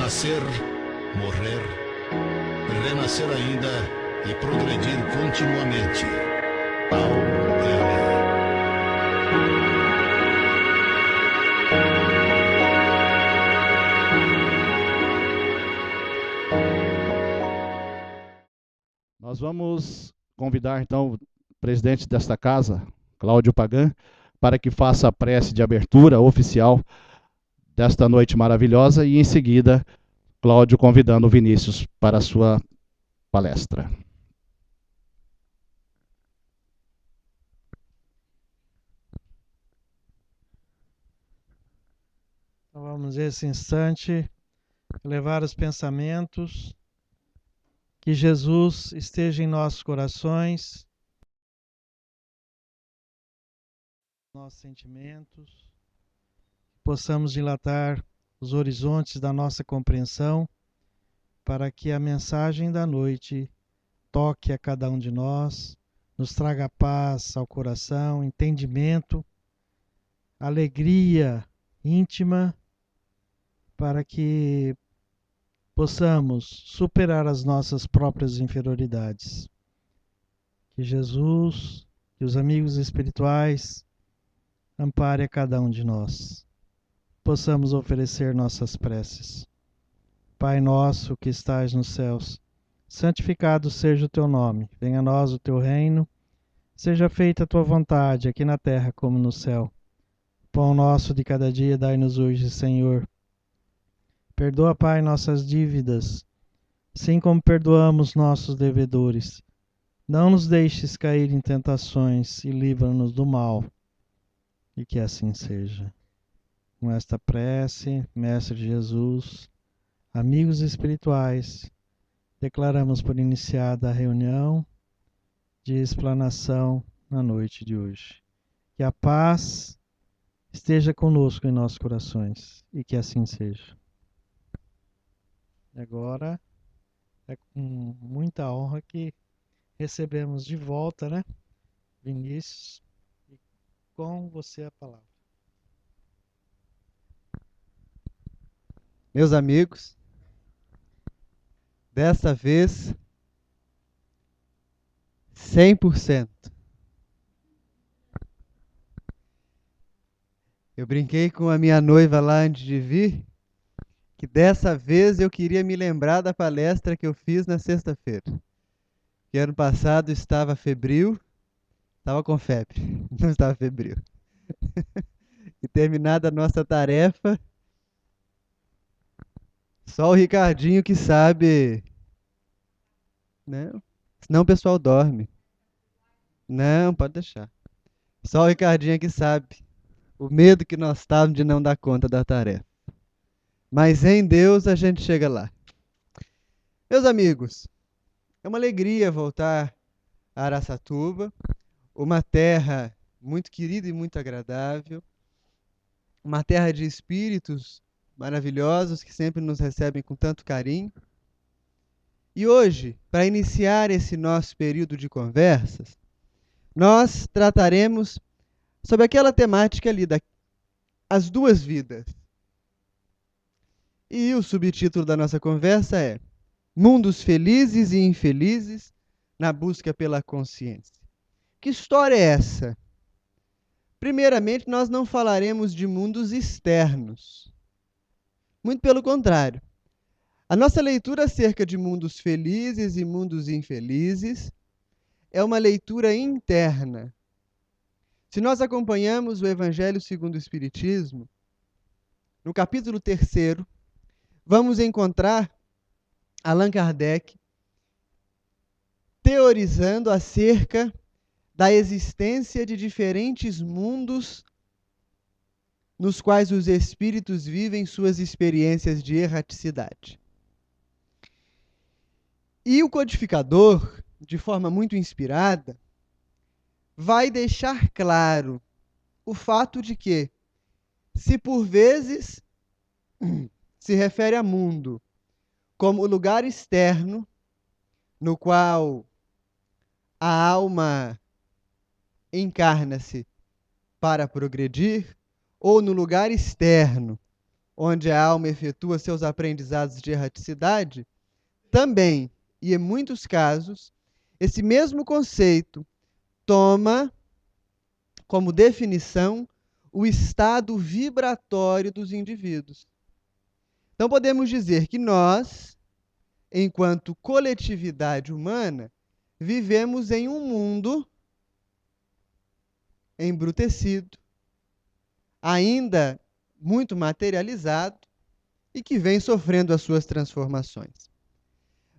Nascer, morrer, renascer ainda e progredir continuamente. Paulo Ellie. Nós vamos convidar, então, o presidente desta casa, Cláudio Pagan, para que faça a prece de abertura oficial desta noite maravilhosa e, em seguida, Cláudio convidando o Vinícius para a sua palestra. Então vamos, nesse instante, elevar os pensamentos, que Jesus esteja em nossos corações, nossos sentimentos, que possamos dilatar os horizontes da nossa compreensão, para que a mensagem da noite toque a cada um de nós, nos traga paz ao coração, entendimento, alegria íntima, para que possamos superar as nossas próprias inferioridades. Que Jesus, que os amigos espirituais ampare a cada um de nós. Possamos oferecer nossas preces. Pai nosso que estais nos céus, santificado seja o teu nome. Venha a nós o teu reino. Seja feita a tua vontade, aqui na terra como no céu. Pão nosso de cada dia dai-nos hoje, Senhor. Perdoa, Pai, nossas dívidas, assim como perdoamos nossos devedores. Não nos deixes cair em tentações e livra-nos do mal. E que assim seja. Com esta prece, Mestre Jesus, amigos espirituais, declaramos por iniciada a reunião de explanação na noite de hoje. Que a paz esteja conosco em nossos corações e que assim seja. Agora é com muita honra que recebemos de volta, né, Vinícius, e com você a palavra. Meus amigos, dessa vez 100%. Eu brinquei com a minha noiva lá antes de vir, que dessa vez eu queria me lembrar da palestra que eu fiz na sexta-feira. Que ano passado estava febril, estava com febre, não estava febril. E terminada a nossa tarefa, só o Ricardinho que sabe, né? Senão o pessoal dorme. Não, pode deixar. Só o Ricardinho que sabe o medo que nós estávamos de não dar conta da tarefa. Mas em Deus a gente chega lá. Meus amigos, é uma alegria voltar a Araçatuba, uma terra muito querida e muito agradável, uma terra de espíritos maravilhosos que sempre nos recebem com tanto carinho. E hoje, para iniciar esse nosso período de conversas, nós trataremos sobre aquela temática ali, as duas vidas. E o subtítulo da nossa conversa é Mundos Felizes e Infelizes na Busca pela Consciência. Que história é essa? Primeiramente, nós não falaremos de mundos externos. Muito pelo contrário. A nossa leitura acerca de mundos felizes e mundos infelizes é uma leitura interna. Se nós acompanhamos o Evangelho segundo o Espiritismo, no capítulo 3º, vamos encontrar Allan Kardec teorizando acerca da existência de diferentes mundos nos quais os espíritos vivem suas experiências de erraticidade. E o codificador, de forma muito inspirada, vai deixar claro o fato de que, se por vezes se refere a mundo como o lugar externo no qual a alma encarna-se para progredir, ou no lugar externo onde a alma efetua seus aprendizados de erraticidade, também, e em muitos casos, esse mesmo conceito toma como definição o estado vibratório dos indivíduos. Então podemos dizer que nós, enquanto coletividade humana, vivemos em um mundo embrutecido, ainda muito materializado e que vem sofrendo as suas transformações.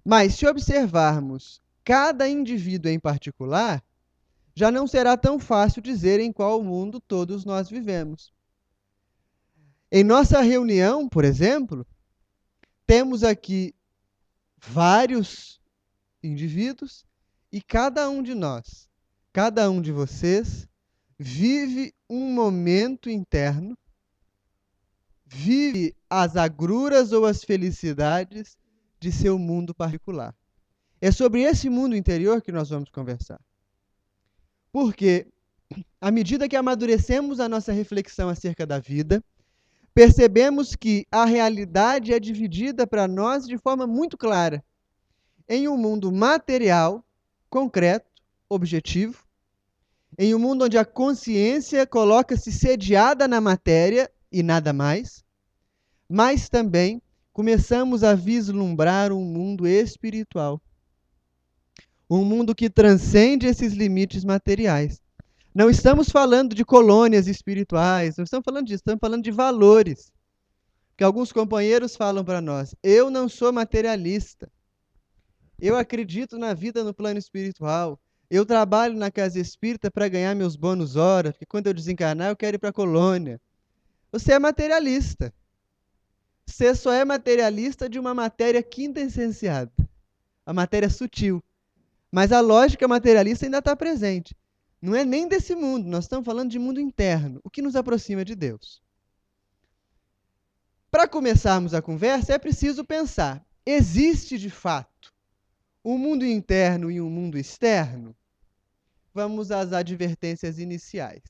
Mas se observarmos cada indivíduo em particular, já não será tão fácil dizer em qual mundo todos nós vivemos. Em nossa reunião, por exemplo, temos aqui vários indivíduos e cada um de nós, cada um de vocês, vive um momento interno, vive as agruras ou as felicidades de seu mundo particular. É sobre esse mundo interior que nós vamos conversar. Porque, à medida que amadurecemos a nossa reflexão acerca da vida, percebemos que a realidade é dividida para nós de forma muito clara em um mundo material, concreto, objetivo, em um mundo onde a consciência coloca-se sediada na matéria e nada mais, mas também começamos a vislumbrar um mundo espiritual. Um mundo que transcende esses limites materiais. Não estamos falando de colônias espirituais, não estamos falando disso, estamos falando de valores. Porque alguns companheiros falam para nós, eu não sou materialista, eu acredito na vida no plano espiritual, eu trabalho na casa espírita para ganhar meus bônus hora, porque quando eu desencarnar eu quero ir para a colônia. Você é materialista. Você só é materialista de uma matéria quintessenciada, a matéria sutil. Mas a lógica materialista ainda está presente. Não é nem desse mundo, nós estamos falando de mundo interno, o que nos aproxima de Deus. Para começarmos a conversa, é preciso pensar, existe de fato um mundo interno e um mundo externo? Vamos às advertências iniciais.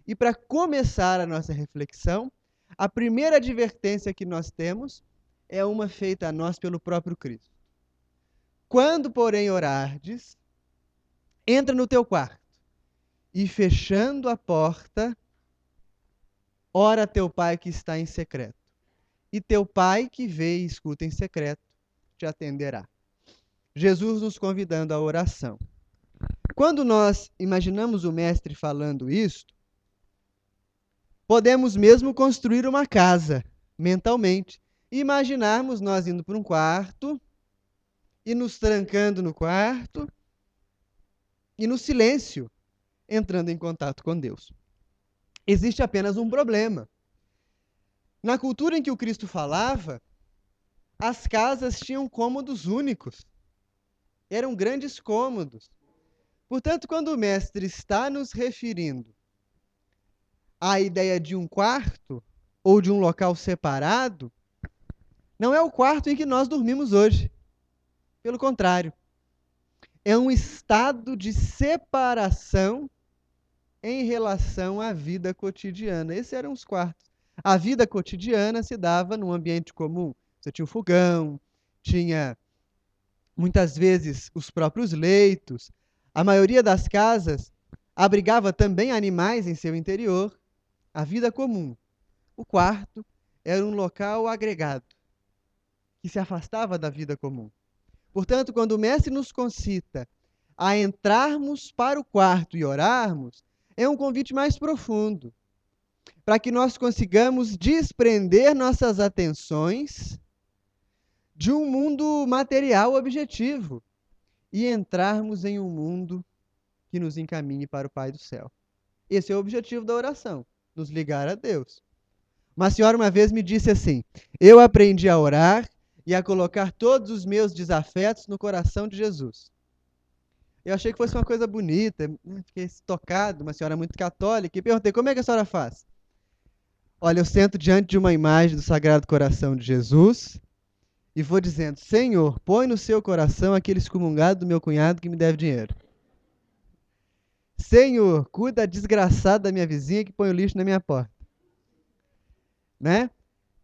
E para começar a nossa reflexão, a primeira advertência que nós temos é uma feita a nós pelo próprio Cristo. Quando, porém, orardes, entra no teu quarto e, fechando a porta, ora a teu pai que está em secreto. E teu pai que vê e escuta em secreto te atenderá. Jesus nos convidando à oração. Quando nós imaginamos o mestre falando isto, podemos mesmo construir uma casa mentalmente e imaginarmos nós indo para um quarto e nos trancando no quarto e no silêncio entrando em contato com Deus. Existe apenas um problema. Na cultura em que o Cristo falava, as casas tinham cômodos únicos. Eram grandes cômodos. Portanto, quando o mestre está nos referindo à ideia de um quarto ou de um local separado, não é o quarto em que nós dormimos hoje. Pelo contrário, é um estado de separação em relação à vida cotidiana. Esses eram os quartos. A vida cotidiana se dava num ambiente comum. Você tinha um fogão, tinha muitas vezes os próprios leitos. A maioria das casas abrigava também animais em seu interior. A vida comum. O quarto era um local agregado, que se afastava da vida comum. Portanto, quando o mestre nos concita a entrarmos para o quarto e orarmos, é um convite mais profundo, para que nós consigamos desprender nossas atenções de um mundo material objetivo e entrarmos em um mundo que nos encaminhe para o Pai do céu. Esse é o objetivo da oração, nos ligar a Deus. Uma senhora uma vez me disse assim, eu aprendi a orar e a colocar todos os meus desafetos no coração de Jesus. Eu achei que fosse uma coisa bonita, fiquei tocado, uma senhora muito católica, e perguntei, como é que a senhora faz? Olha, eu sento diante de uma imagem do Sagrado Coração de Jesus e vou dizendo, Senhor, põe no seu coração aquele excomungado do meu cunhado que me deve dinheiro. Senhor, cuida da desgraçada da minha vizinha que põe o lixo na minha porta. Né?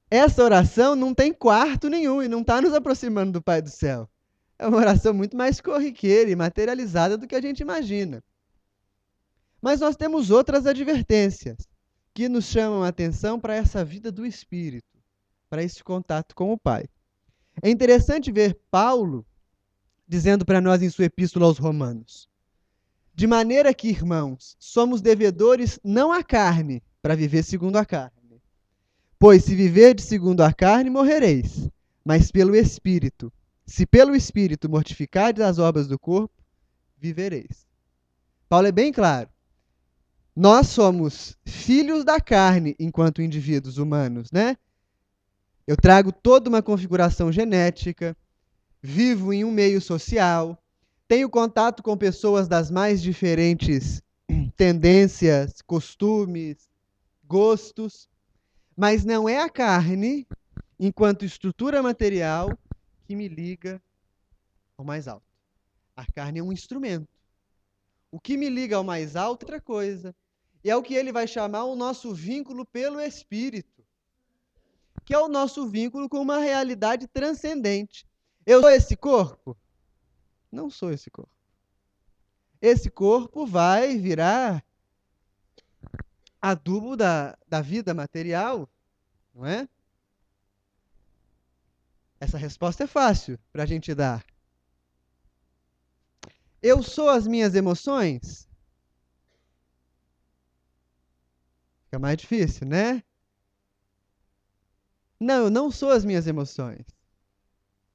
essa oração não tem quarto nenhum e não está nos aproximando do Pai do céu. É uma oração muito mais corriqueira e materializada do que a gente imagina. Mas nós temos outras advertências que nos chamam a atenção para essa vida do Espírito, para esse contato com o Pai. É interessante ver Paulo dizendo para nós em sua epístola aos Romanos: de maneira que, irmãos, somos devedores não à carne, para viver segundo a carne. Pois se viverdes segundo a carne, morrereis, mas pelo Espírito. Se pelo Espírito mortificardes as obras do corpo, vivereis. Paulo é bem claro. Nós somos filhos da carne enquanto indivíduos humanos, né? Eu trago toda uma configuração genética, vivo em um meio social, tenho contato com pessoas das mais diferentes tendências, costumes, gostos, mas não é a carne, enquanto estrutura material, que me liga ao mais alto. A carne é um instrumento. O que me liga ao mais alto é outra coisa. E é o que ele vai chamar o nosso vínculo pelo Espírito, que é o nosso vínculo com uma realidade transcendente. Eu sou esse corpo? Não sou esse corpo. Esse corpo vai virar adubo da vida material, não é? Essa resposta é fácil para a gente dar. Eu sou as minhas emoções? Fica mais difícil, né? Não, eu não sou as minhas emoções.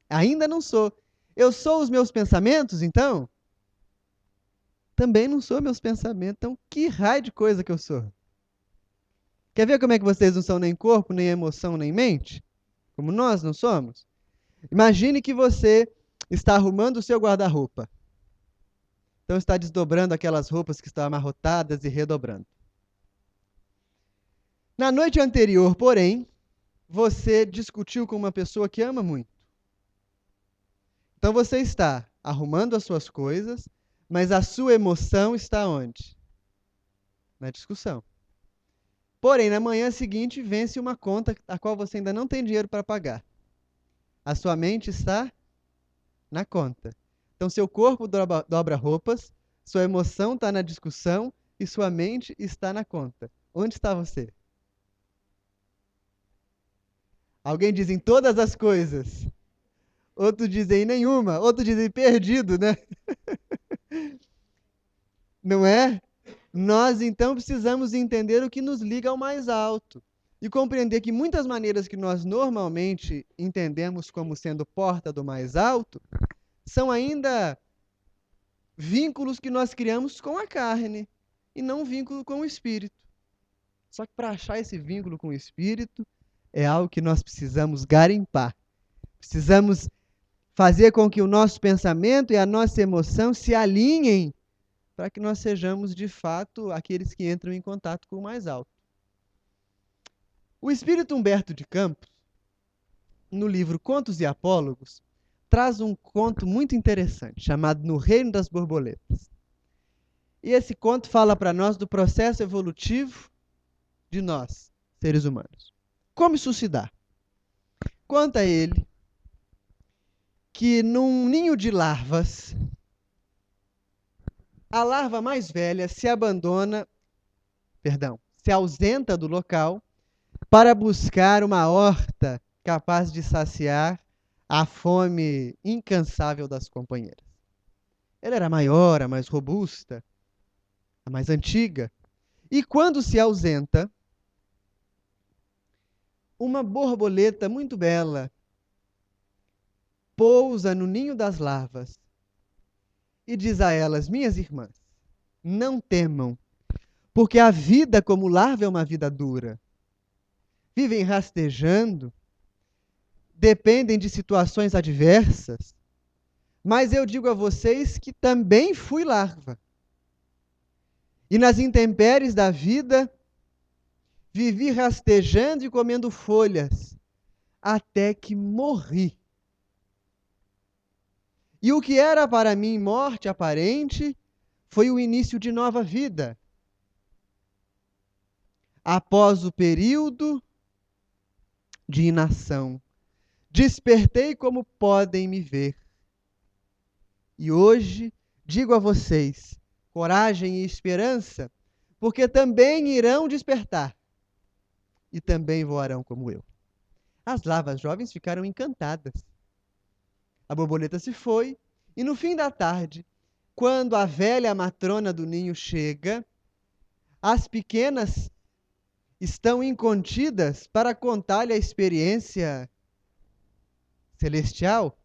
Ainda não sou. Eu sou os meus pensamentos, então? Também não sou meus pensamentos. Então, que raio de coisa que eu sou? Quer ver como é que vocês não são nem corpo, nem emoção, nem mente? Como nós não somos? Imagine que você está arrumando o seu guarda-roupa. Então está desdobrando aquelas roupas que estão amarrotadas e redobrando. Na noite anterior, porém, você discutiu com uma pessoa que ama muito. Então você está arrumando as suas coisas, mas a sua emoção está onde? Na discussão. Porém, na manhã seguinte, vence uma conta a qual você ainda não tem dinheiro para pagar. A sua mente está na conta. Então, seu corpo dobra roupas, sua emoção está na discussão e sua mente está na conta. Onde está você? Alguém diz em todas as coisas. Outro diz em nenhuma. Outro diz em perdido, né? Não é? Nós, então, precisamos entender o que nos liga ao mais alto. E compreender que muitas maneiras que nós normalmente entendemos como sendo porta do mais alto são ainda vínculos que nós criamos com a carne e não um vínculo com o espírito. Só que para achar esse vínculo com o espírito é algo que nós precisamos garimpar. Precisamos fazer com que o nosso pensamento e a nossa emoção se alinhem para que nós sejamos, de fato, aqueles que entram em contato com o mais alto. O espírito Humberto de Campos, no livro Contos e Apólogos, traz um conto muito interessante, chamado No Reino das Borboletas. E esse conto fala para nós do processo evolutivo de nós, seres humanos. Como isso se dá? Conta ele que num ninho de larvas, a larva mais velha se ausenta do local para buscar uma horta capaz de saciar a fome incansável das companheiras. Ela era maior, a mais robusta, a mais antiga. E quando se ausenta, uma borboleta muito bela pousa no ninho das larvas e diz a elas: minhas irmãs, não temam, porque a vida como larva é uma vida dura. Vivem rastejando, dependem de situações adversas, mas eu digo a vocês que também fui larva. E nas intempéries da vida, vivi rastejando e comendo folhas, até que morri. E o que era para mim morte aparente, foi o início de nova vida. Após o período de inação. Despertei como podem me ver. E hoje digo a vocês, coragem e esperança, porque também irão despertar e também voarão como eu. As larvas jovens ficaram encantadas. A borboleta se foi e no fim da tarde, quando a velha matrona do ninho chega, as pequenas estão incontidas para contar-lhe a experiência celestial.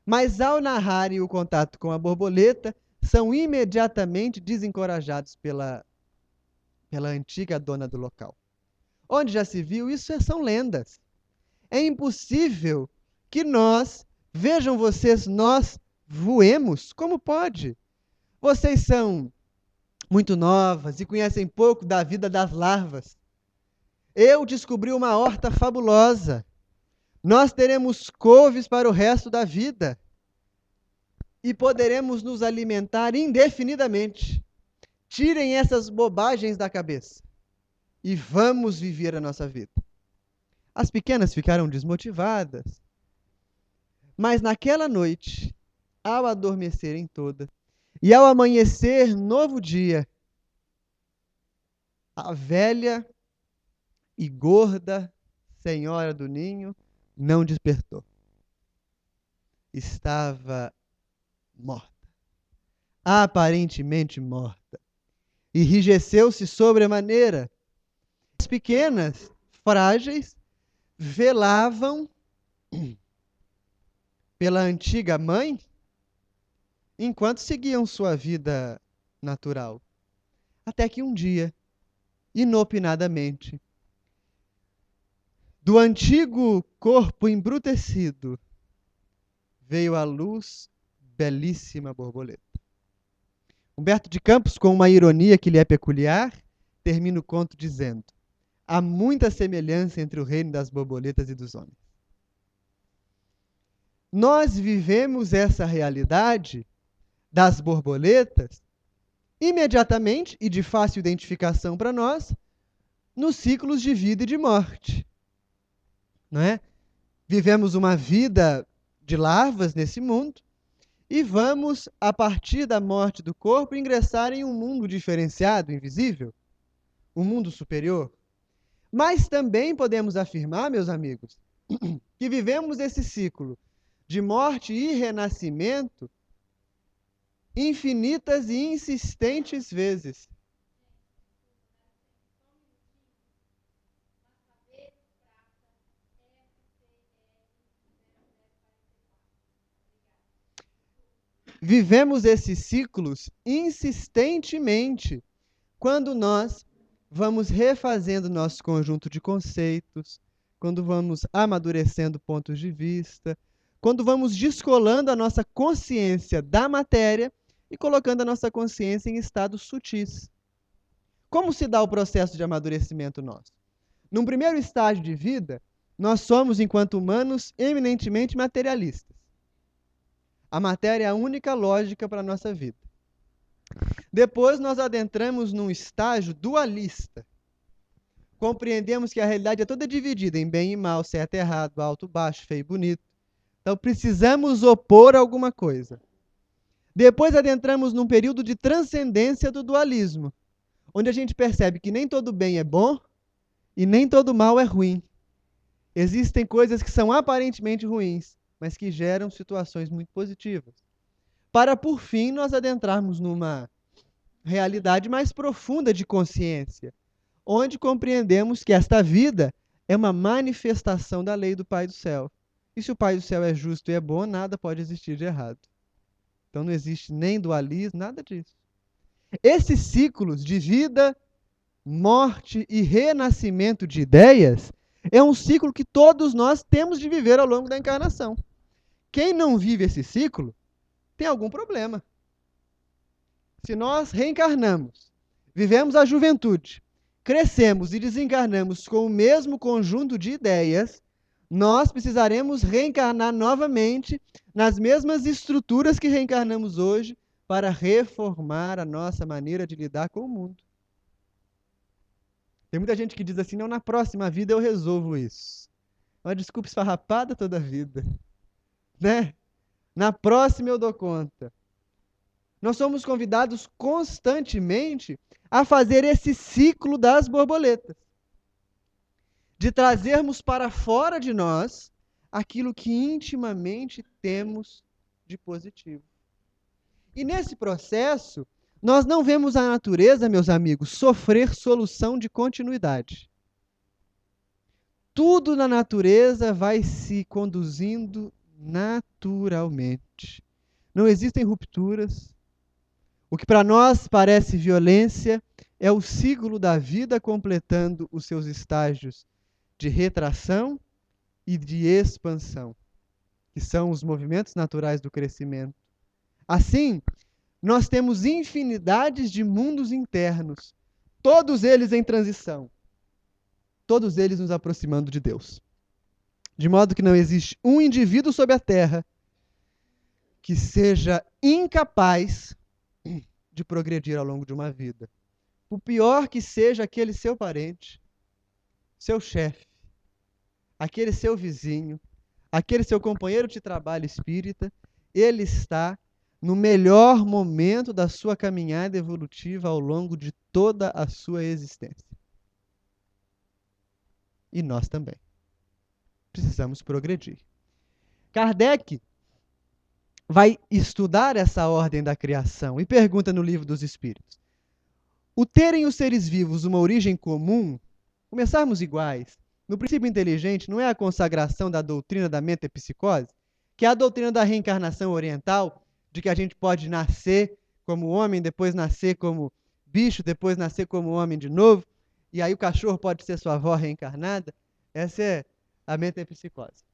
Mas ao narrarem o contato com a borboleta, são imediatamente desencorajados pela antiga dona do local. Onde já se viu, isso são lendas. É impossível que nós, vejam vocês, nós voemos. Como pode? Vocês são muito novas e conhecem pouco da vida das larvas. Eu descobri uma horta fabulosa. Nós teremos couves para o resto da vida e poderemos nos alimentar indefinidamente. Tirem essas bobagens da cabeça e vamos viver a nossa vida. As pequenas ficaram desmotivadas, mas naquela noite, ao adormecerem todas e ao amanhecer novo dia, a velha e gorda senhora do ninho não despertou. Estava morta. Aparentemente morta. Enrijeceu-se sobremaneira. As pequenas, frágeis, velavam pela antiga mãe enquanto seguiam sua vida natural. Até que um dia, inopinadamente, do antigo corpo embrutecido, veio à luz belíssima borboleta. Humberto de Campos, com uma ironia que lhe é peculiar, termina o conto dizendo: há muita semelhança entre o reino das borboletas e dos homens. Nós vivemos essa realidade das borboletas imediatamente e de fácil identificação para nós nos ciclos de vida e de morte. Não é? Vivemos uma vida de larvas nesse mundo e vamos, a partir da morte do corpo, ingressar em um mundo diferenciado, invisível, um mundo superior. Mas também podemos afirmar, meus amigos, que vivemos esse ciclo de morte e renascimento infinitas e insistentes vezes. Vivemos esses ciclos insistentemente quando nós vamos refazendo nosso conjunto de conceitos, quando vamos amadurecendo pontos de vista, quando vamos descolando a nossa consciência da matéria e colocando a nossa consciência em estados sutis. Como se dá o processo de amadurecimento nosso? Num primeiro estágio de vida, nós somos, enquanto humanos, eminentemente materialistas. A matéria é a única lógica para a nossa vida. Depois nós adentramos num estágio dualista. Compreendemos que a realidade é toda dividida em bem e mal, certo e errado, alto, baixo, feio e bonito. Então precisamos opor alguma coisa. Depois adentramos num período de transcendência do dualismo, onde a gente percebe que nem todo bem é bom e nem todo mal é ruim. Existem coisas que são aparentemente ruins, mas que geram situações muito positivas. Para, por fim, nós adentrarmos numa realidade mais profunda de consciência, onde compreendemos que esta vida é uma manifestação da lei do Pai do Céu. E se o Pai do Céu é justo e é bom, nada pode existir de errado. Então não existe nem dualismo, nada disso. Esses ciclos de vida, morte e renascimento de ideias é um ciclo que todos nós temos de viver ao longo da encarnação. Quem não vive esse ciclo tem algum problema. Se nós reencarnamos, vivemos a juventude, crescemos e desencarnamos com o mesmo conjunto de ideias, nós precisaremos reencarnar novamente nas mesmas estruturas que reencarnamos hoje para reformar a nossa maneira de lidar com o mundo. Tem muita gente que diz assim, não, na próxima vida eu resolvo isso. É uma desculpa esfarrapada toda a vida, né? Na próxima eu dou conta. Nós somos convidados constantemente a fazer esse ciclo das borboletas, de trazermos para fora de nós aquilo que intimamente temos de positivo. E nesse processo, nós não vemos a natureza, meus amigos, sofrer solução de continuidade. Tudo na natureza vai se conduzindo naturalmente. Não existem rupturas. O que para nós parece violência é o ciclo da vida completando os seus estágios de retração e de expansão, que são os movimentos naturais do crescimento. Assim, nós temos infinidades de mundos internos, todos eles em transição, todos eles nos aproximando de Deus. De modo que não existe um indivíduo sobre a Terra que seja incapaz de progredir ao longo de uma vida. O pior que seja aquele seu parente, seu chefe, aquele seu vizinho, aquele seu companheiro de trabalho espírita, ele está no melhor momento da sua caminhada evolutiva ao longo de toda a sua existência. E nós também. Precisamos progredir. Kardec vai estudar essa ordem da criação e pergunta no Livro dos Espíritos: o terem os seres vivos uma origem comum, começarmos iguais, no princípio inteligente, não é a consagração da doutrina da metempsicose, que é a doutrina da reencarnação oriental, de que a gente pode nascer como homem, depois nascer como bicho, depois nascer como homem de novo, e aí o cachorro pode ser sua avó reencarnada? Essa é a metempsicose.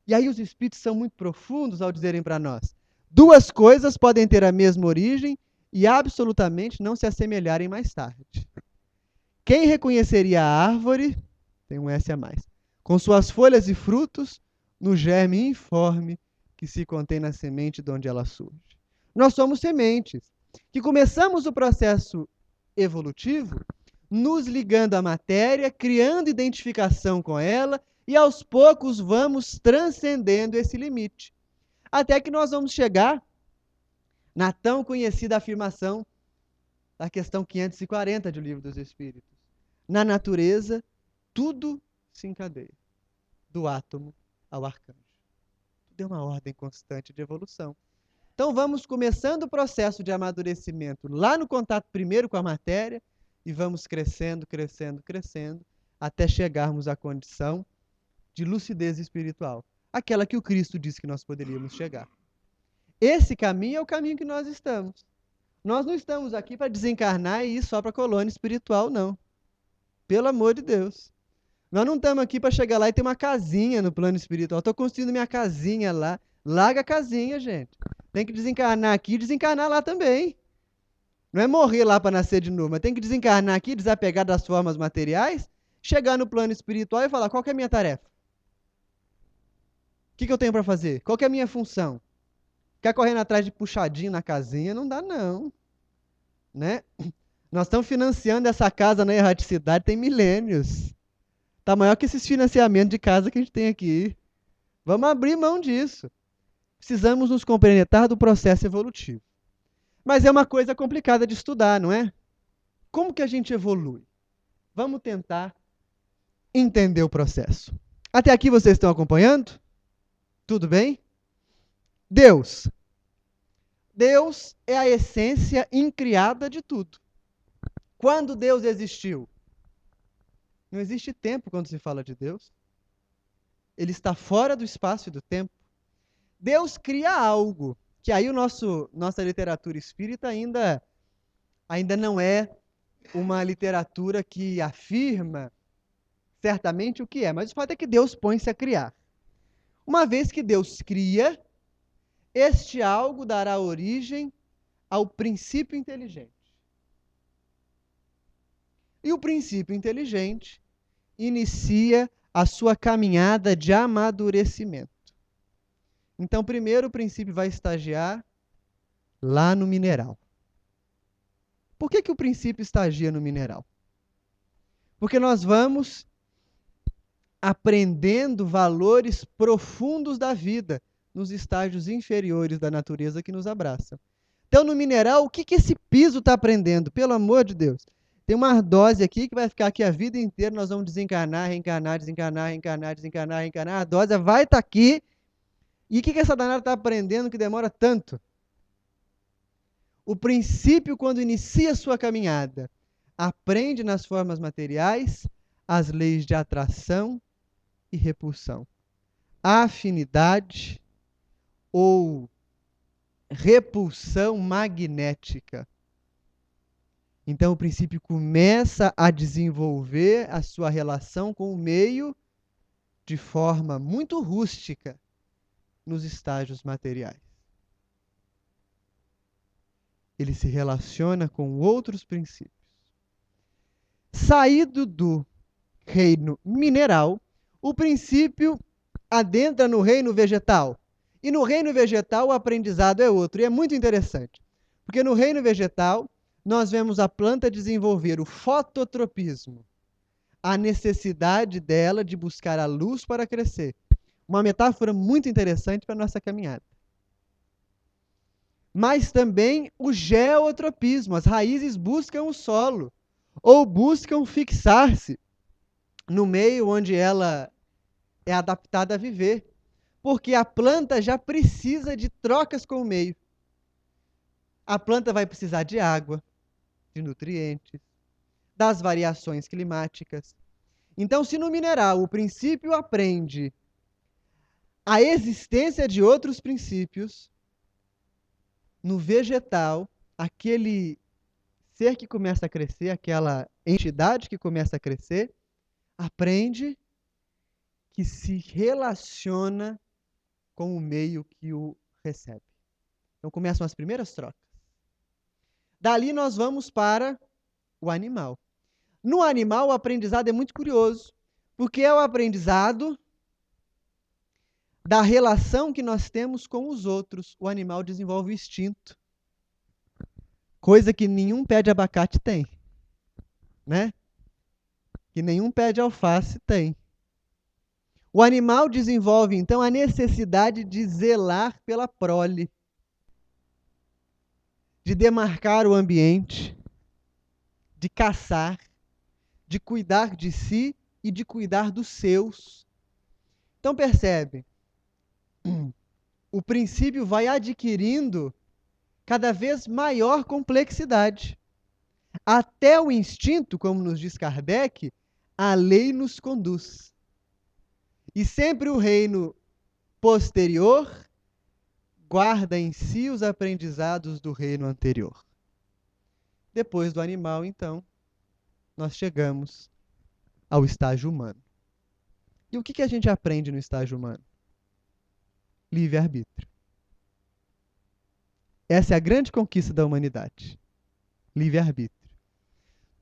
E aí os espíritos são muito profundos ao dizerem para nós: duas coisas podem ter a mesma origem e absolutamente não se assemelharem mais tarde. Quem reconheceria a árvore, tem um S a mais, com suas folhas e frutos, no germe informe que se contém na semente de onde ela surge? Nós somos sementes, que começamos o processo evolutivo nos ligando à matéria, criando identificação com ela, e aos poucos vamos transcendendo esse limite. Até que nós vamos chegar na tão conhecida afirmação da questão 540 do Livro dos Espíritos. Na natureza, tudo se encadeia, do átomo ao arcanjo. Tudo é uma ordem constante de evolução. Então vamos começando o processo de amadurecimento lá no contato primeiro com a matéria e vamos crescendo, crescendo, crescendo, até chegarmos à condição de lucidez espiritual, aquela que o Cristo disse que nós poderíamos chegar. Esse caminho é o caminho que nós estamos. Nós não estamos aqui para desencarnar e ir só para a colônia espiritual, não. Pelo amor de Deus. Nós não estamos aqui para chegar lá e ter uma casinha no plano espiritual. Estou construindo minha casinha lá. Larga a casinha, gente. Tem que desencarnar aqui e desencarnar lá também. Não é morrer lá para nascer de novo, mas tem que desencarnar aqui, desapegar das formas materiais, chegar no plano espiritual e falar: qual que é a minha tarefa? O que eu tenho para fazer? Qual que é a minha função? Ficar correndo atrás de puxadinho na casinha não dá, não. Né? Nós estamos financiando essa casa na erraticidade tem milênios. Está maior que esses financiamentos de casa que a gente tem aqui. Vamos abrir mão disso. Precisamos nos compenetrar do processo evolutivo. Mas é uma coisa complicada de estudar, não é? Como que a gente evolui? Vamos tentar entender o processo. Até aqui vocês estão acompanhando? Tudo bem? Deus. Deus é a essência incriada de tudo. Quando Deus existiu? Não existe tempo quando se fala de Deus. Ele está fora do espaço e do tempo. Deus cria algo, que aí nossa literatura espírita ainda não é uma literatura que afirma certamente o que é, mas o fato é que Deus põe-se a criar. Uma vez que Deus cria, este algo dará origem ao princípio inteligente. E o princípio inteligente inicia a sua caminhada de amadurecimento. Então, primeiro o princípio vai estagiar lá no mineral. Por que o princípio estagia no mineral? Porque nós vamos aprendendo valores profundos da vida nos estágios inferiores da natureza que nos abraçam. Então, no mineral, o que esse piso está aprendendo? Pelo amor de Deus. Tem uma ardose aqui que vai ficar aqui a vida inteira, nós vamos desencarnar, reencarnar, desencarnar, reencarnar, desencarnar, reencarnar. A ardose vai estar aqui. E o que essa danada está aprendendo que demora tanto? O princípio, quando inicia a sua caminhada, aprende nas formas materiais as leis de atração e repulsão. Afinidade ou repulsão magnética. Então, o princípio começa a desenvolver a sua relação com o meio de forma muito rústica nos estágios materiais. Ele se relaciona com outros princípios. Saído do reino mineral, o princípio adentra no reino vegetal. E no reino vegetal o aprendizado é outro. E é muito interessante. Porque no reino vegetal nós vemos a planta desenvolver o fototropismo, a necessidade dela de buscar a luz para crescer. Uma metáfora muito interessante para a nossa caminhada. Mas também o geotropismo, as raízes buscam o solo, ou buscam fixar-se no meio onde ela é adaptada a viver, porque a planta já precisa de trocas com o meio. A planta vai precisar de água, de nutrientes, das variações climáticas. Então, se no mineral o princípio aprende a existência de outros princípios, no vegetal, aquele ser que começa a crescer, aquela entidade que começa a crescer, aprende que se relaciona com o meio que o recebe. Então começam as primeiras trocas. Dali nós vamos para o animal. No animal, o aprendizado é muito curioso, porque é o aprendizado da relação que nós temos com os outros. O animal desenvolve o instinto, coisa que nenhum pé de abacate tem, né? Que nenhum pé de alface tem. O animal desenvolve, então, a necessidade de zelar pela prole, de demarcar o ambiente, de caçar, de cuidar de si e de cuidar dos seus. Então, percebe, o princípio vai adquirindo cada vez maior complexidade. Até o instinto, como nos diz Kardec, a lei nos conduz. E sempre o reino posterior guarda em si os aprendizados do reino anterior. Depois do animal, então, nós chegamos ao estágio humano. E o que a gente aprende no estágio humano? Livre-arbítrio. Essa é a grande conquista da humanidade. Livre-arbítrio.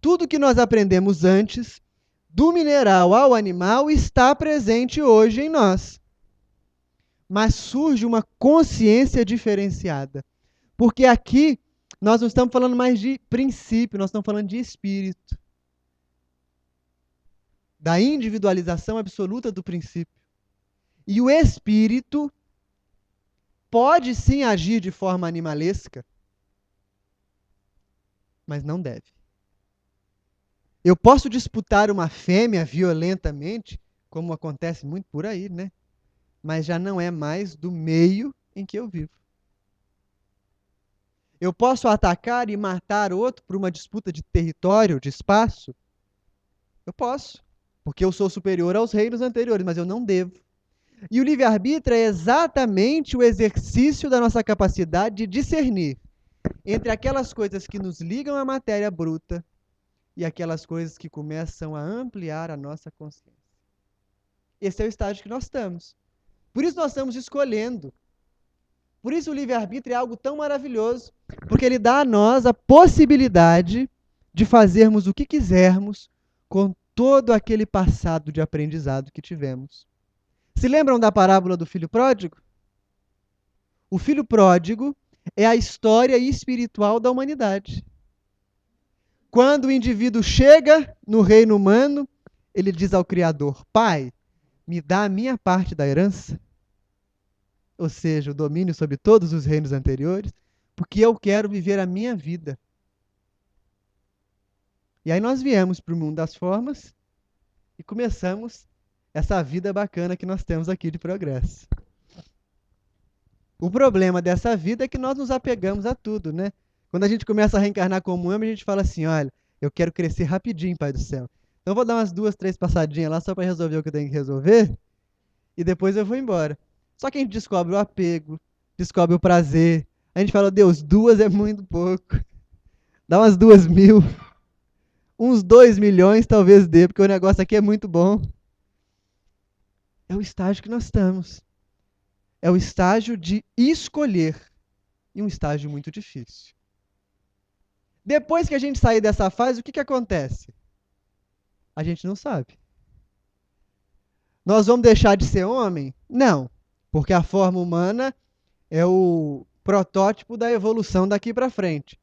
Tudo que nós aprendemos antes, do mineral ao animal, está presente hoje em nós. Mas surge uma consciência diferenciada. Porque aqui nós não estamos falando mais de princípio, nós estamos falando de espírito. Da individualização absoluta do princípio. E o espírito pode sim agir de forma animalesca, mas não deve. Eu posso disputar uma fêmea violentamente, como acontece muito por aí, né? Mas já não é mais do meio em que eu vivo. Eu posso atacar e matar outro por uma disputa de território, de espaço? Eu posso, porque eu sou superior aos reinos anteriores, mas eu não devo. E o livre-arbítrio é exatamente o exercício da nossa capacidade de discernir entre aquelas coisas que nos ligam à matéria bruta e aquelas coisas que começam a ampliar a nossa consciência. Esse é o estágio que nós estamos. Por isso nós estamos escolhendo. Por isso o livre-arbítrio é algo tão maravilhoso, porque ele dá a nós a possibilidade de fazermos o que quisermos com todo aquele passado de aprendizado que tivemos. Se lembram da parábola do filho pródigo? O filho pródigo é a história espiritual da humanidade. Quando o indivíduo chega no reino humano, ele diz ao Criador: Pai, me dá a minha parte da herança, ou seja, o domínio sobre todos os reinos anteriores, porque eu quero viver a minha vida. E aí nós viemos para o mundo das formas e começamos essa vida bacana que nós temos aqui de progresso. O problema dessa vida é que nós nos apegamos a tudo, né? Quando a gente começa a reencarnar como homem, a gente fala assim, olha, eu quero crescer rapidinho, Pai do Céu. Então eu vou dar umas 2, 3 passadinhas lá só para resolver o que eu tenho que resolver e depois eu vou embora. Só que a gente descobre o apego, descobre o prazer. A gente fala, Deus, 2 é muito pouco. Dá umas 2.000. Uns 2 milhões talvez dê, porque o negócio aqui é muito bom. É o estágio que nós estamos. É o estágio de escolher. E um estágio muito difícil. Depois que a gente sair dessa fase, o que acontece? A gente não sabe. Nós vamos deixar de ser homem? Não. Porque a forma humana é o protótipo da evolução daqui para frente.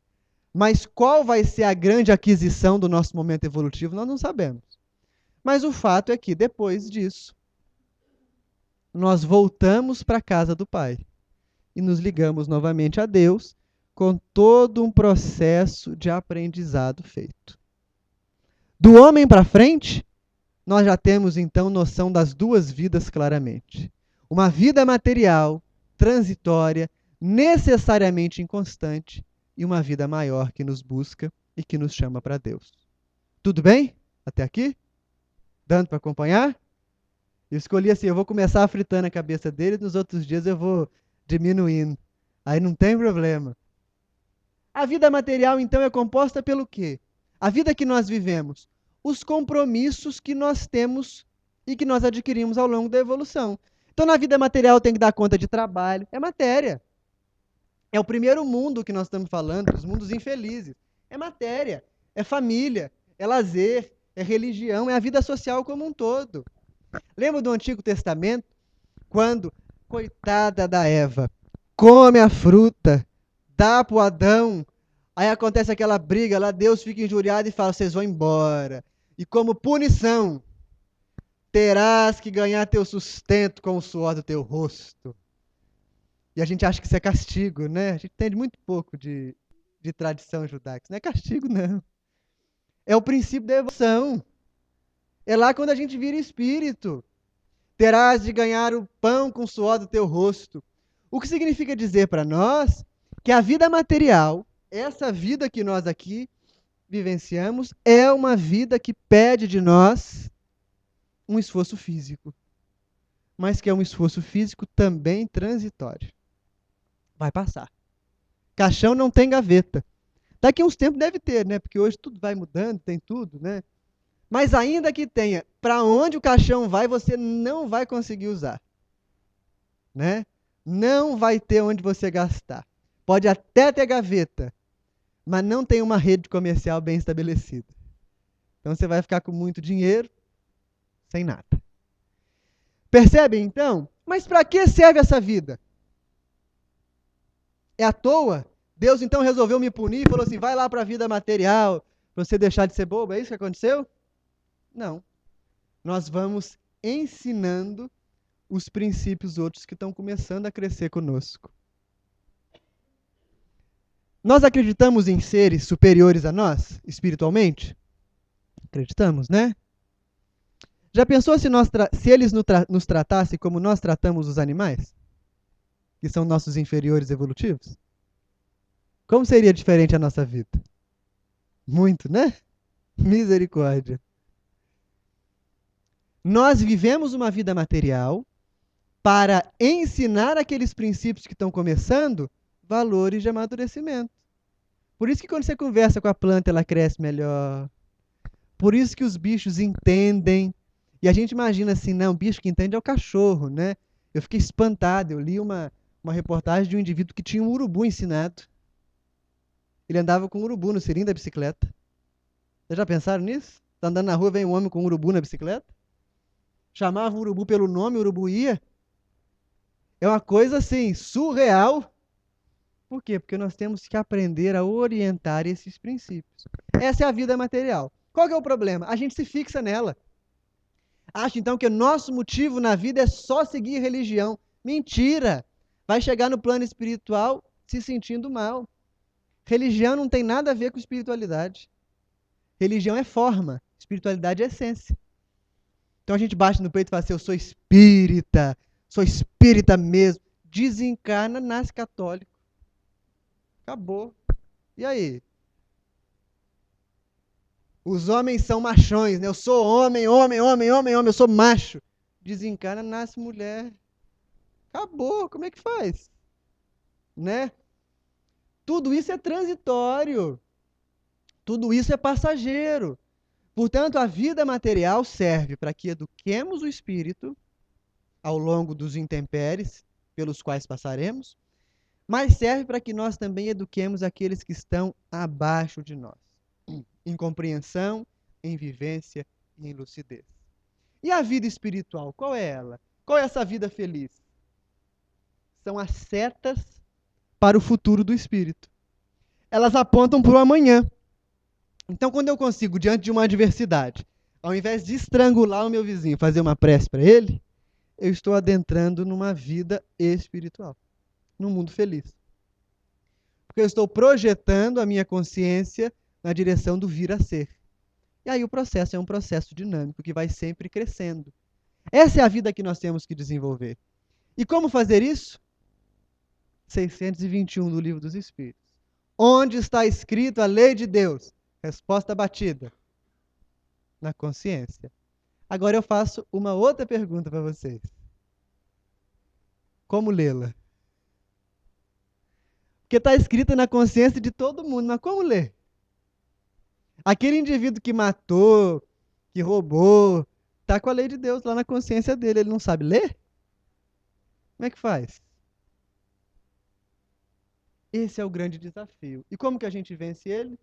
Mas qual vai ser a grande aquisição do nosso momento evolutivo, nós não sabemos. Mas o fato é que, depois disso, nós voltamos para a casa do Pai. E nos ligamos novamente a Deus, com todo um processo de aprendizado feito. Do homem para frente, nós já temos então noção das 2 vidas claramente. Uma vida material, transitória, necessariamente inconstante, e uma vida maior que nos busca e que nos chama para Deus. Tudo bem? Até aqui? Dando para acompanhar? Eu escolhi assim, eu vou começar fritando a cabeça dele, nos outros dias eu vou diminuindo. Aí não tem problema. A vida material, então, é composta pelo quê? A vida que nós vivemos. Os compromissos que nós temos e que nós adquirimos ao longo da evolução. Então, na vida material tem que dar conta de trabalho. É matéria. É o primeiro mundo que nós estamos falando, os mundos infelizes. É matéria, é família, é lazer, é religião, é a vida social como um todo. Lembra do Antigo Testamento? Quando, coitada da Eva, come a fruta, dá para o Adão, aí acontece aquela briga lá, Deus fica injuriado e fala, vocês vão embora. E como punição, terás que ganhar teu sustento com o suor do teu rosto. E a gente acha que isso é castigo, né? A gente entende muito pouco de tradição judaica. Isso não é castigo, não. É o princípio da evolução. É lá quando a gente vira espírito. Terás de ganhar o pão com o suor do teu rosto. O que significa dizer para nós que a vida material, essa vida que nós aqui vivenciamos, é uma vida que pede de nós um esforço físico. Mas que é um esforço físico também transitório. Vai passar. Caixão não tem gaveta. Daqui a uns tempos deve ter, né? Porque hoje tudo vai mudando, tem tudo, né? Mas ainda que tenha, para onde o caixão vai, você não vai conseguir usar. Né? Não vai ter onde você gastar. Pode até ter gaveta, mas não tem uma rede comercial bem estabelecida. Então você vai ficar com muito dinheiro, sem nada. Percebem então? Mas para que serve essa vida? É à toa? Deus então resolveu me punir e falou assim, vai lá para a vida material, para você deixar de ser bobo, é isso que aconteceu? Não. Nós vamos ensinando os princípios outros que estão começando a crescer conosco. Nós acreditamos em seres superiores a nós, espiritualmente? Acreditamos, né? Já pensou se eles nos tratassem como nós tratamos os animais? Que são nossos inferiores evolutivos? Como seria diferente a nossa vida? Muito, né? Misericórdia. Nós vivemos uma vida material para ensinar aqueles princípios que estão começando valores de amadurecimento. Por isso que quando você conversa com a planta, ela cresce melhor. Por isso que os bichos entendem. E a gente imagina assim, não, o bicho que entende é o cachorro, né? Eu fiquei espantado, eu li uma reportagem de um indivíduo que tinha um urubu ensinado. Ele andava com um urubu no cilindro da bicicleta. Vocês já pensaram nisso? Tá andando na rua, vem um homem com um urubu na bicicleta? Chamava o urubu pelo nome, o urubu ia. É uma coisa assim, surreal. Por quê? Porque nós temos que aprender a orientar esses princípios. Essa é a vida material. Qual que é o problema? A gente se fixa nela. Acha então que o nosso motivo na vida é só seguir religião. Mentira! Vai chegar no plano espiritual se sentindo mal. Religião não tem nada a ver com espiritualidade. Religião é forma, espiritualidade é essência. Então a gente bate no peito e fala assim, eu sou espírita mesmo. Desencarna, nasce católico. Acabou. E aí? Os homens são machões, né? Eu sou homem, eu sou macho. Desencarna, nasce mulher. Acabou, como é que faz? Né? Tudo isso é transitório. Tudo isso é passageiro. Portanto, a vida material serve para que eduquemos o espírito ao longo dos intempéries pelos quais passaremos, mas serve para que nós também eduquemos aqueles que estão abaixo de nós, em compreensão, em vivência e em lucidez. E a vida espiritual, qual é ela? Qual é essa vida feliz? São as setas para o futuro do espírito. Elas apontam para o amanhã. Então, quando eu consigo, diante de uma adversidade, ao invés de estrangular o meu vizinho, fazer uma prece para ele, eu estou adentrando numa vida espiritual, num mundo feliz. Porque eu estou projetando a minha consciência na direção do vir a ser. E aí o processo é um processo dinâmico que vai sempre crescendo. Essa é a vida que nós temos que desenvolver. E como fazer isso? 621 do Livro dos Espíritos. Onde está escrito a lei de Deus? Resposta batida. Na consciência. Agora eu faço uma outra pergunta para vocês. Como lê-la? Porque está escrita na consciência de todo mundo, mas como ler? Aquele indivíduo que matou, que roubou, está com a lei de Deus lá na consciência dele, ele não sabe ler? Como é que faz? Esse é o grande desafio. E como que a gente vence ele?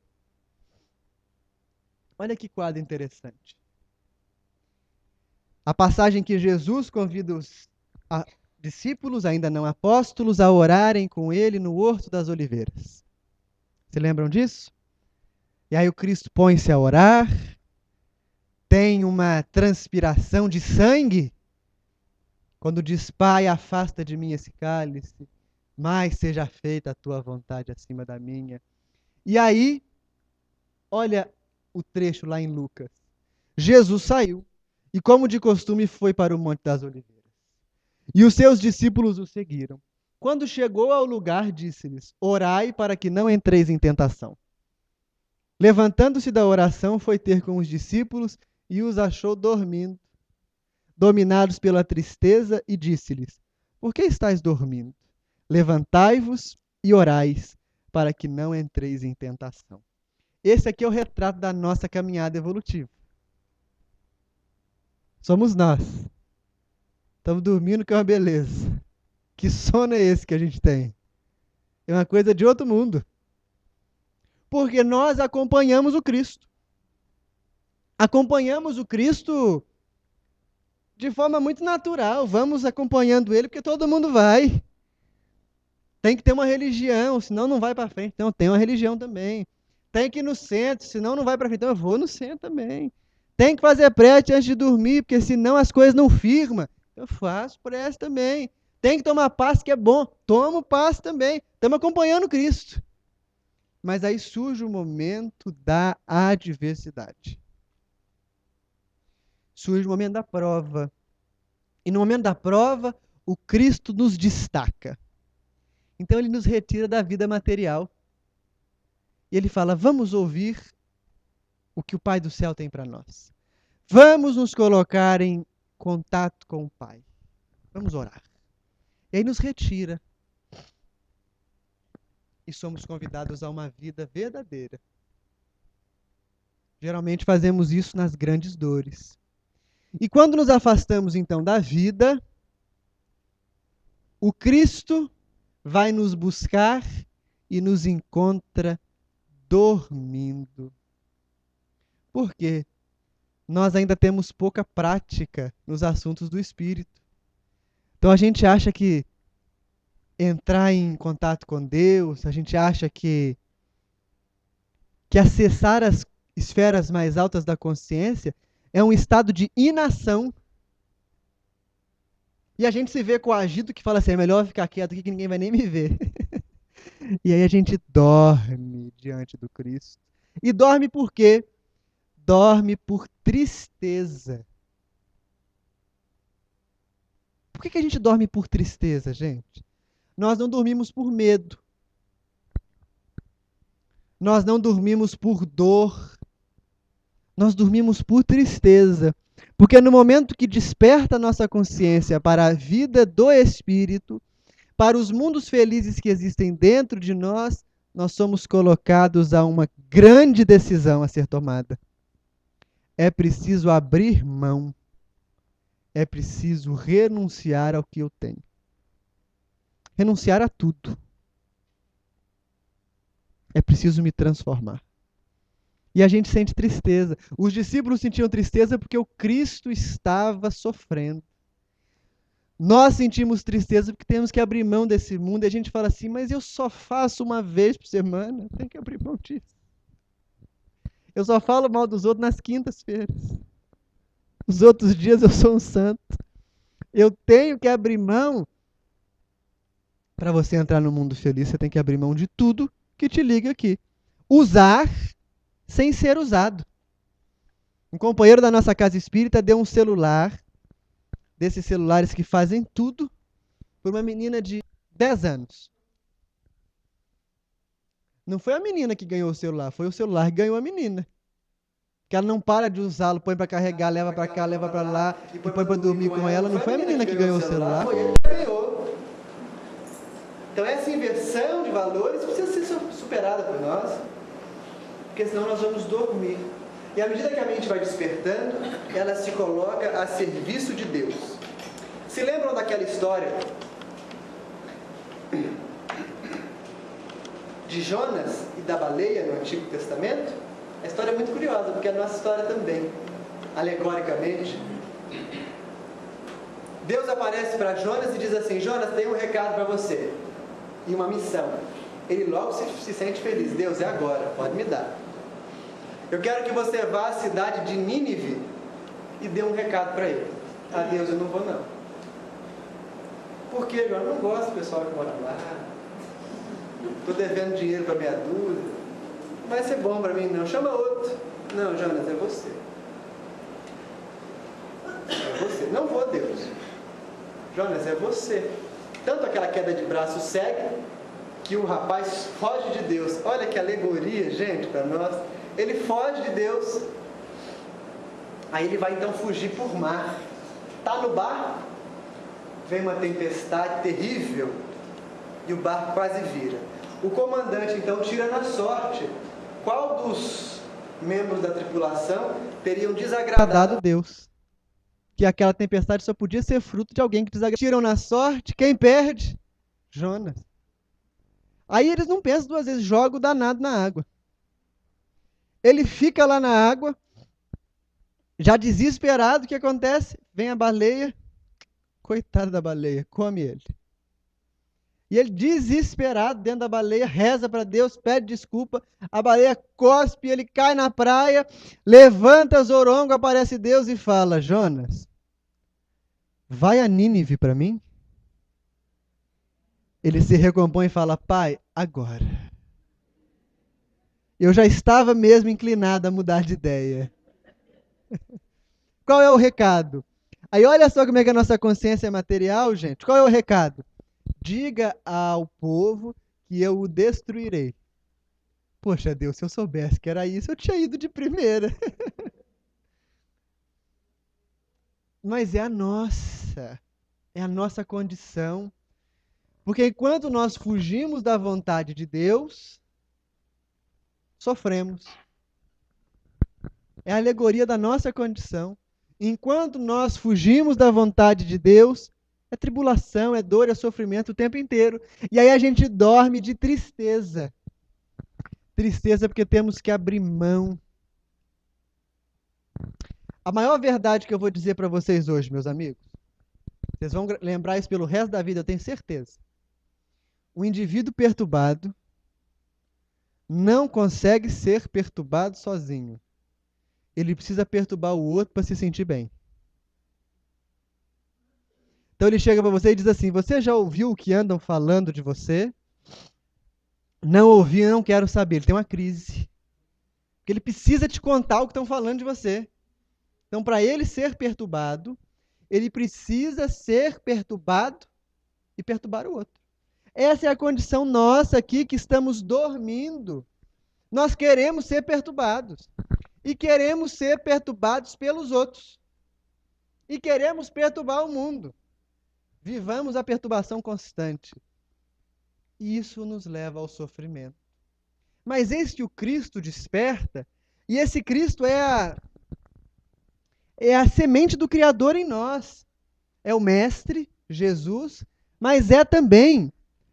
Olha que quadro interessante. A passagem que Jesus convida os discípulos, ainda não apóstolos, a orarem com ele no Horto das Oliveiras. Se lembram disso? E aí o Cristo põe-se a orar, tem uma transpiração de sangue, quando diz, Pai, afasta de mim esse cálice, mas seja feita a tua vontade acima da minha. E aí, olha o trecho lá em Lucas. Jesus saiu e, como de costume, foi para o Monte das Oliveiras. E os seus discípulos o seguiram. Quando chegou ao lugar, disse-lhes, orai para que não entreis em tentação. Levantando-se da oração, foi ter com os discípulos e os achou dormindo, dominados pela tristeza, e disse-lhes, por que estáis dormindo? Levantai-vos e orais, para que não entreis em tentação. Esse aqui é o retrato da nossa caminhada evolutiva. Somos nós. Estamos dormindo, que é uma beleza. Que sono é esse que a gente tem? É uma coisa de outro mundo. Porque nós acompanhamos o Cristo. Acompanhamos o Cristo de forma muito natural. Vamos acompanhando ele porque todo mundo vai. Tem que ter uma religião, senão não vai para frente. Então, tem uma religião também. Tem que ir no centro, senão não vai para frente. Então, eu vou no centro também. Tem que fazer prece antes de dormir, porque senão as coisas não firmam. Eu faço prece também. Tem que tomar passe, que é bom. Tomo passe também. Estamos acompanhando Cristo. Mas aí surge o momento da adversidade. Surge o momento da prova. E no momento da prova, o Cristo nos destaca. Então ele nos retira da vida material. E ele fala, vamos ouvir o que o Pai do céu tem para nós. Vamos nos colocar em contato com o Pai. Vamos orar. E aí nos retira. E somos convidados a uma vida verdadeira. Geralmente fazemos isso nas grandes dores. E quando nos afastamos então da vida, o Cristo vai nos buscar e nos encontra dormindo. Por quê? Nós ainda temos pouca prática nos assuntos do espírito. Então a gente acha que entrar em contato com Deus, a gente acha que que acessar as esferas mais altas da consciência é um estado de inação. E a gente se vê coagido que fala assim, é melhor ficar quieto aqui que ninguém vai nem me ver. E aí a gente dorme diante do Cristo. E dorme por quê? Dorme por tristeza. Por que a gente dorme por tristeza, gente? Nós não dormimos por medo. Nós não dormimos por dor. Nós dormimos por tristeza. Porque no momento que desperta a nossa consciência para a vida do Espírito, para os mundos felizes que existem dentro de nós, nós somos colocados a uma grande decisão a ser tomada. É preciso abrir mão. É preciso renunciar ao que eu tenho. Renunciar a tudo. É preciso me transformar. E a gente sente tristeza. Os discípulos sentiam tristeza porque o Cristo estava sofrendo. Nós sentimos tristeza porque temos que abrir mão desse mundo. E a gente fala assim, mas eu só faço uma vez por semana. Tem que abrir mão disso. Eu só falo mal dos outros nas quintas-feiras. Os outros dias eu sou um santo. Eu tenho que abrir mão. Para você entrar no mundo feliz, você tem que abrir mão de tudo que te liga aqui. Usar sem ser usado. Um companheiro da nossa casa espírita deu um celular, desses celulares que fazem tudo, para uma menina de 10 anos. Não foi a menina que ganhou o celular, foi o celular que ganhou a menina. Que ela não para de usá-lo, põe para carregar, leva para cá, leva para lá, e põe para dormir com ela. Não foi a menina que ganhou o celular, foi ele que ganhou. Então essa inversão de valores precisa ser superada por nós, porque senão nós vamos dormir. E à medida que a mente vai despertando, ela se coloca a serviço de Deus. Se lembram daquela história de Jonas e da baleia no Antigo Testamento? A história é muito curiosa, porque é a nossa história também, alegoricamente. Deus aparece para Jonas e diz assim, Jonas, tem um recado para você, e uma missão. Ele logo se sente feliz, Deus, é agora, pode me dar. Eu quero que você vá à cidade de Nínive e dê um recado para ele. Ah, Deus, eu não vou não. Por quê, Jonas? Eu não gosto do pessoal que mora lá. Estou devendo dinheiro para meia dúzia. Não vai ser bom para mim não. Chama outro. Não, Jonas, é você. É você. Não vou, Deus. Jonas, é você. Tanto aquela queda de braço segue, que o rapaz foge de Deus. Olha que alegoria, gente, para nós. Ele foge de Deus. Aí ele vai então fugir por mar. Está no barco, vem uma tempestade terrível e o barco quase vira. O comandante então tira na sorte qual dos membros da tripulação teriam desagradado Deus. Que aquela tempestade só podia ser fruto de alguém que desagradou. Tiram na sorte, quem perde? Jonas. Aí eles não pensam duas vezes, jogam o danado na água. Ele fica lá na água, já desesperado, o que acontece? Vem a baleia, coitado da baleia, come ele. E ele, desesperado, dentro da baleia, reza para Deus, pede desculpa, a baleia cospe, ele cai na praia, levanta Zorongo, aparece Deus e fala, Jonas, vai a Nínive para mim? Ele se recompõe e fala, pai, agora. Eu já estava mesmo inclinado a mudar de ideia. Qual é o recado? Aí olha só como é que a nossa consciência é material, gente. Qual é o recado? Diga ao povo que eu o destruirei. Poxa, Deus, se eu soubesse que era isso, eu tinha ido de primeira. Mas é a nossa condição. Porque enquanto nós fugimos da vontade de Deus, sofremos. É a alegoria da nossa condição. Enquanto nós fugimos da vontade de Deus, é tribulação, é dor, é sofrimento o tempo inteiro. E aí a gente dorme de tristeza. Tristeza porque temos que abrir mão. A maior verdade que eu vou dizer para vocês hoje, meus amigos, vocês vão lembrar isso pelo resto da vida, eu tenho certeza. O indivíduo perturbado não consegue ser perturbado sozinho. Ele precisa perturbar o outro para se sentir bem. Então ele chega para você e diz assim: você já ouviu o que andam falando de você? Não ouvi, não quero saber. Ele tem uma crise. Porque ele precisa te contar o que estão falando de você. Então, para ele ser perturbado, ele precisa ser perturbado e perturbar o outro. Essa é a condição nossa aqui que estamos dormindo. Nós queremos ser perturbados. E queremos ser perturbados pelos outros. E queremos perturbar o mundo. Vivamos a perturbação constante. E isso nos leva ao sofrimento. Mas eis que o Cristo desperta, e esse Cristo é a semente do Criador em nós. É o Mestre, Jesus, mas é também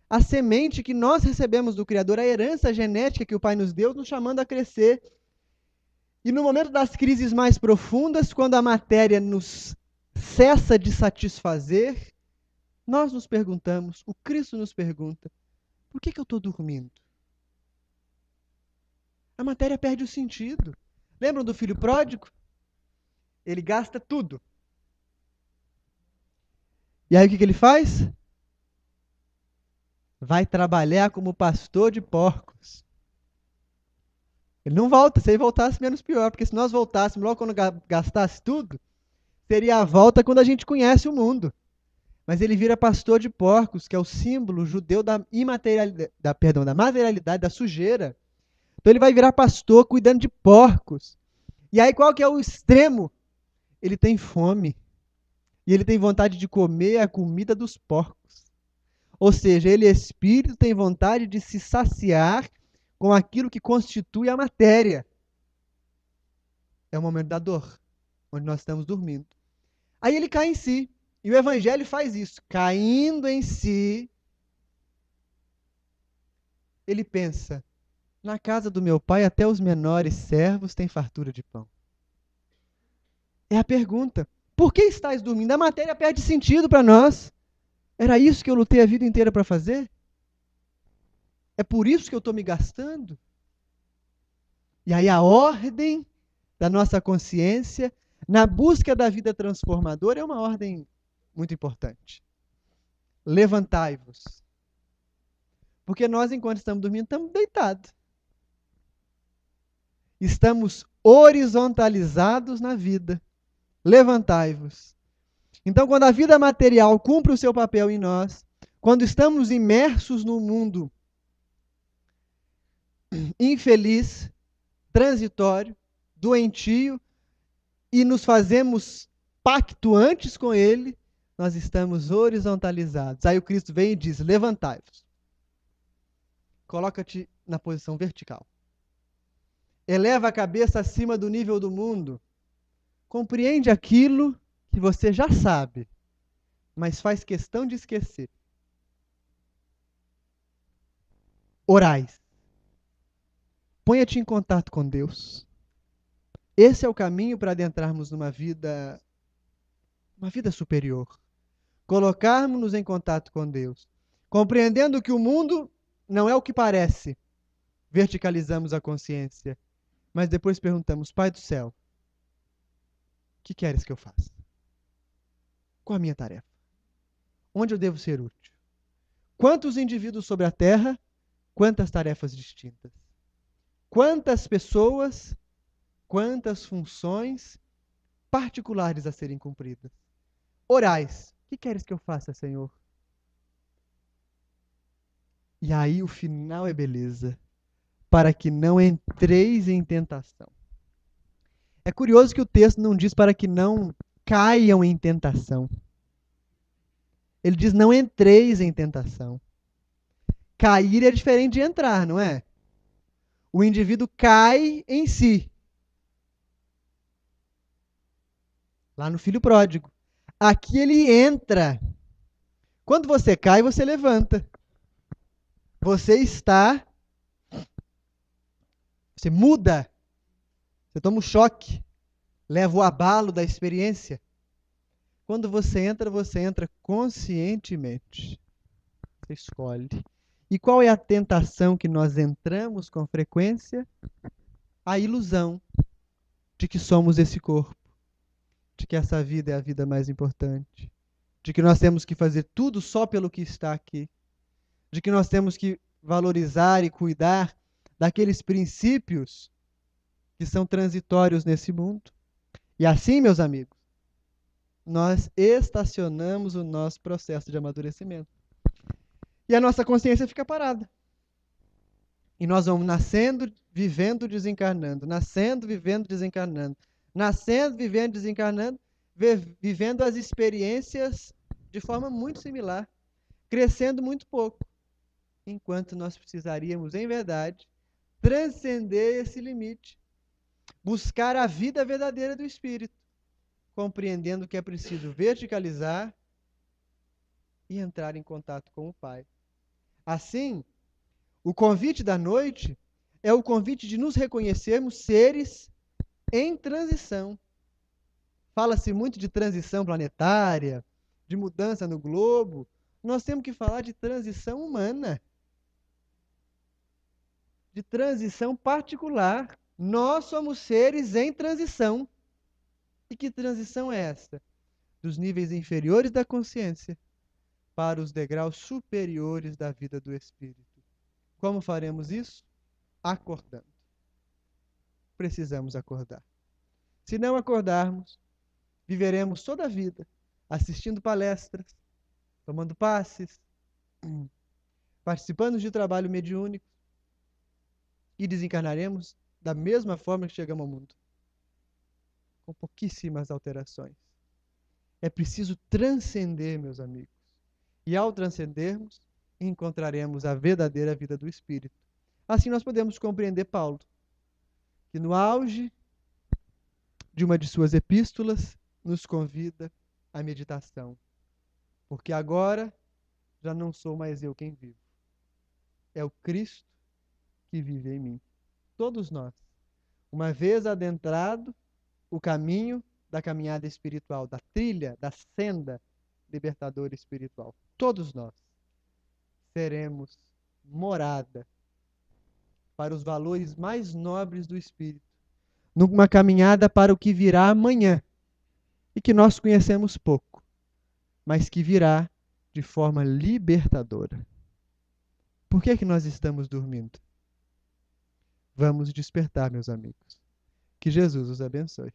a semente que nós recebemos do Criador, a herança genética que o Pai nos deu, nos chamando a crescer. E no momento das crises mais profundas, quando a matéria nos cessa de satisfazer, nós nos perguntamos, o Cristo nos pergunta, por que eu estou dormindo? A matéria perde o sentido. Lembram do filho pródigo? Ele gasta tudo. E aí o que ele faz? Vai trabalhar como pastor de porcos. Ele não volta. Se ele voltasse, menos pior. Porque se nós voltássemos logo quando gastasse tudo, seria a volta quando a gente conhece o mundo. Mas ele vira pastor de porcos, que é o símbolo judeu da imaterialidade, da materialidade, da sujeira. Então ele vai virar pastor cuidando de porcos. E aí qual que é o extremo? Ele tem fome. E ele tem vontade de comer a comida dos porcos. Ou seja, ele, espírito, tem vontade de se saciar com aquilo que constitui a matéria. É o momento da dor, onde nós estamos dormindo. Aí ele cai em si. E o Evangelho faz isso. Caindo em si, ele pensa, na casa do meu pai até os menores servos têm fartura de pão. É a pergunta. Por que estás dormindo? A matéria perde sentido para nós. Era isso que eu lutei a vida inteira para fazer? É por isso que eu estou me gastando? E aí a ordem da nossa consciência, na busca da vida transformadora, é uma ordem muito importante. Levantai-vos. Porque nós, enquanto estamos dormindo, estamos deitados. Estamos horizontalizados na vida. Levantai-vos. Então, quando a vida material cumpre o seu papel em nós, quando estamos imersos no mundo infeliz, transitório, doentio, e nos fazemos pactuantes com ele, nós estamos horizontalizados. Aí o Cristo vem e diz, levantai-vos. Coloca-te na posição vertical. Eleva a cabeça acima do nível do mundo. Compreende aquilo que você já sabe, mas faz questão de esquecer. Orais. Ponha-te em contato com Deus. Esse é o caminho para adentrarmos numa vida superior. Colocarmos-nos em contato com Deus. Compreendendo que o mundo não é o que parece. Verticalizamos a consciência. Mas depois perguntamos, Pai do céu, o que queres que eu faça? Qual a minha tarefa? Onde eu devo ser útil? Quantos indivíduos sobre a Terra? Quantas tarefas distintas? Quantas pessoas? Quantas funções particulares a serem cumpridas? Orais. O que queres que eu faça, Senhor? E aí o final é beleza. Para que não entreis em tentação. É curioso que o texto não diz para que não caiam em tentação. Ele diz não entreis em tentação. Cair é diferente de entrar, não é? O indivíduo cai em si. Lá no filho pródigo. Aqui ele entra. Quando você cai, você levanta. Você muda. Você toma um choque. Leva o abalo da experiência. Quando você entra conscientemente. Você escolhe. E qual é a tentação que nós entramos com frequência? A ilusão de que somos esse corpo, de que essa vida é a vida mais importante, de que nós temos que fazer tudo só pelo que está aqui, de que nós temos que valorizar e cuidar daqueles princípios que são transitórios nesse mundo. E assim, meus amigos, nós estacionamos o nosso processo de amadurecimento. E a nossa consciência fica parada. E nós vamos nascendo, vivendo, desencarnando, nascendo, vivendo, desencarnando, nascendo, vivendo, desencarnando, vivendo as experiências de forma muito similar, crescendo muito pouco, enquanto nós precisaríamos, em verdade, transcender esse limite, buscar a vida verdadeira do Espírito, compreendendo que é preciso verticalizar e entrar em contato com o Pai. Assim, o convite da noite é o convite de nos reconhecermos seres em transição. Fala-se muito de transição planetária, de mudança no globo. Nós temos que falar de transição humana, de transição particular. Nós somos seres em transição. E que transição é essa? Dos níveis inferiores da consciência para os degraus superiores da vida do espírito. Como faremos isso? Acordando. Precisamos acordar. Se não acordarmos, viveremos toda a vida assistindo palestras, tomando passes, participando de trabalho mediúnico e desencarnaremos da mesma forma que chegamos ao mundo, com pouquíssimas alterações. É preciso transcender, meus amigos. E ao transcendermos, encontraremos a verdadeira vida do Espírito. Assim nós podemos compreender Paulo, que no auge de uma de suas epístolas, nos convida à meditação. Porque agora já não sou mais eu quem vivo. É o Cristo que vive em mim. Todos nós, uma vez adentrado o caminho da caminhada espiritual, da trilha, da senda libertadora espiritual, todos nós seremos morada para os valores mais nobres do Espírito, numa caminhada para o que virá amanhã, e que nós conhecemos pouco, mas que virá de forma libertadora. Por que nós estamos dormindo? Vamos despertar, meus amigos. Que Jesus os abençoe.